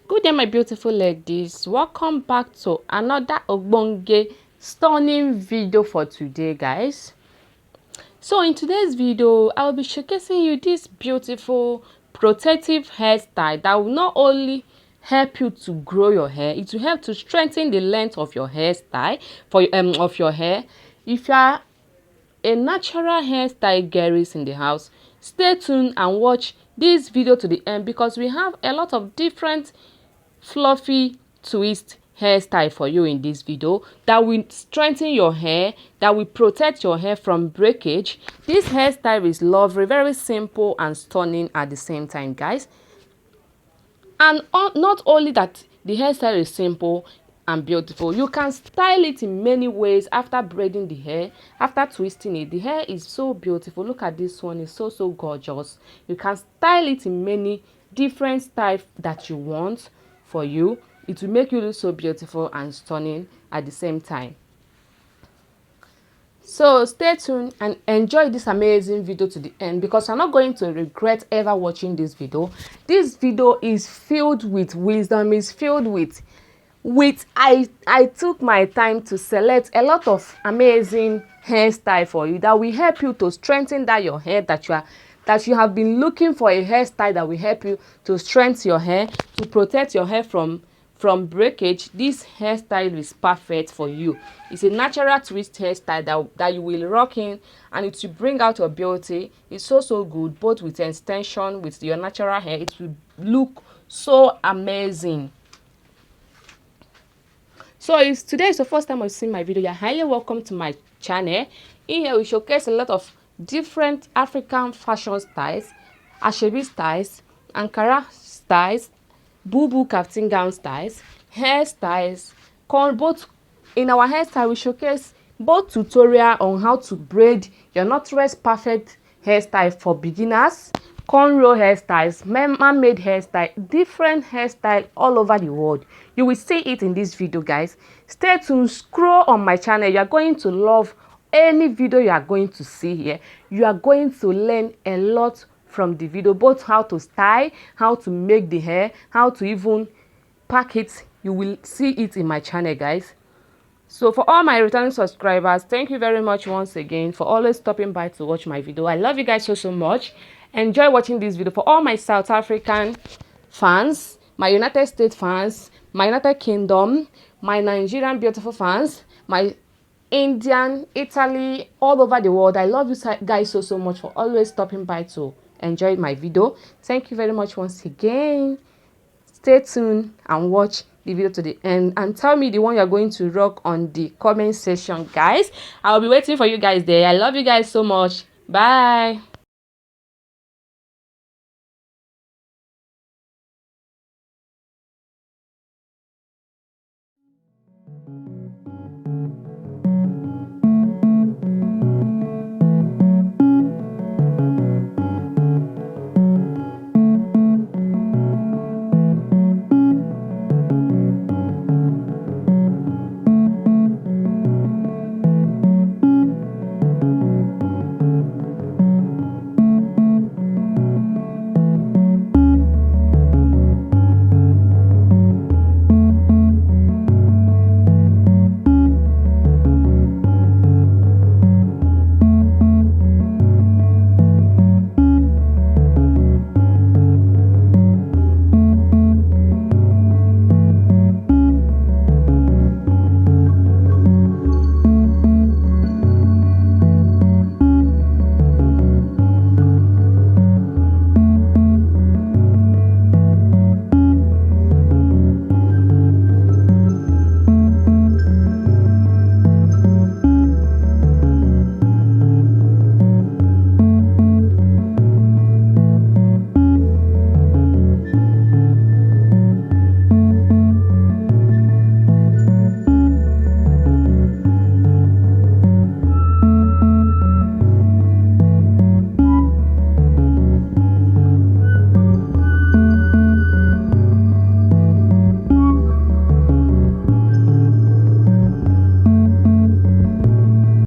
Good day, my beautiful ladies. Welcome back to another ogbonge stunning video for today, guys. So in today's video, I will be showcasing you this beautiful protective hairstyle that will not only help you to grow your hair, it will help to strengthen the length of your hairstyle of your hair. If you are a natural hairstyle girlies in the house, stay tuned and watch this video to the end because we have a lot of different fluffy twist hairstyle for you in this video that will strengthen your hair, that will protect your hair from breakage. This hairstyle is lovely, very simple and stunning at the same time, guys. And not only that, the hairstyle is simple and beautiful, you can style it in many ways. After braiding the hair, after twisting it, the hair is so beautiful. Look at this one, it's so gorgeous. You can style it in many different styles that you want for you. It will make you look so beautiful and stunning at the same time. So stay tuned and enjoy this amazing video to the end because you're not going to regret ever watching this video. This video is filled with wisdom, is filled with I took my time to select a lot of amazing hairstyle for you that will help you to strengthen that your hair that you have been looking for, a hairstyle that will help you to strengthen your hair, to protect your hair from breakage. This hairstyle is perfect for you. It's a natural twist hairstyle that you will rock in and it will bring out your beauty. It's so good, both with extension, with your natural hair. It will look so amazing. So if today is the first time you've seen my video, you're highly welcome to my channel. In here we showcase a lot of different African fashion styles, Ashebi styles, Ankara styles, boo captain gown styles, hairstyles. Both in our hairstyle we showcase both tutorial on how to braid your natural's perfect hairstyle for beginners, cornrow hairstyles, man-made hairstyle, different hairstyle all over the world. You will see it in this video, guys. Stay tuned, scroll on my channel. You are going to love any video you are going to see here. You are going to learn a lot from the video, both how to style, how to make the hair, how to even pack it. You will see it in my channel, guys. So for all my returning subscribers, thank you very much once again for always stopping by to watch my video. I love you guys so much. Enjoy watching this video. For all my South African fans, my United States fans, my United Kingdom, my Nigerian beautiful fans, my Indian, Italy, all over the world, I love you guys so much for always stopping by to enjoy my video. Thank you very much once again. Stay tuned and watch the video to the end and tell me the one you're going to rock on the comment section, guys. I'll be waiting for you guys there. I love you guys so much. Bye.